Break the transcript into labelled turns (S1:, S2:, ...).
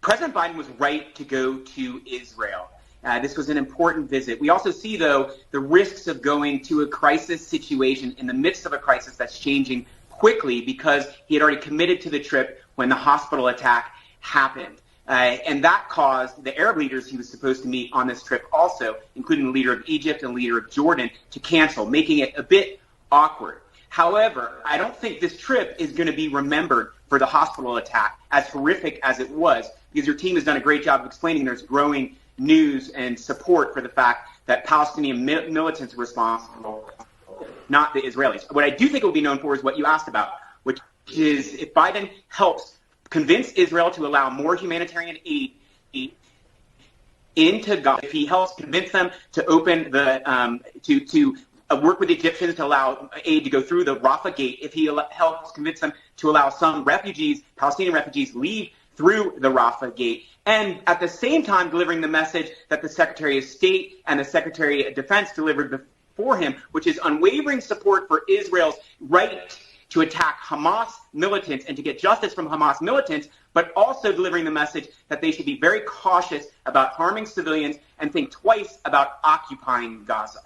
S1: President Biden was right to go to Israel. This was an important visit. We also see, though, the risks of going to a crisis situation in the midst of a crisis that's changing quickly because he had already committed to the trip when the hospital attack happened. And that caused the Arab leaders he was supposed to meet on this trip also, including the leader of Egypt and the leader of Jordan, to cancel, making it a bit awkward. However, I don't think this trip is going to be remembered for the hospital attack, as horrific as it was, because your team has done a great job of explaining there's growing news and support for the fact that Palestinian militants are responsible, not the Israelis. What I do think it will be known for is what you asked about, which is if Biden helps convince Israel to allow more humanitarian aid into Gaza, if he helps convince them to open the to work with Egyptians to allow aid to go through the Rafah gate, if he helps convince them to allow some refugees, Palestinian refugees, leave through the Rafah gate, and at the same time delivering the message that the Secretary of State and the Secretary of Defense delivered before him, which is unwavering support for Israel's right to attack Hamas militants and to get justice from Hamas militants, but also delivering the message that they should be very cautious about harming civilians and think twice about occupying Gaza.